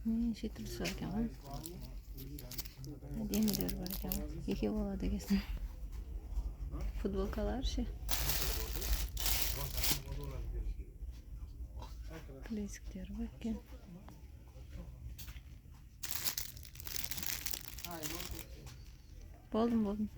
Nechta turisi bor ekan. Demidor bor ekan. Ikki bo'ladi ekan. Futbolkalar şey. Bilezikler bor ekan. Bo'ldim.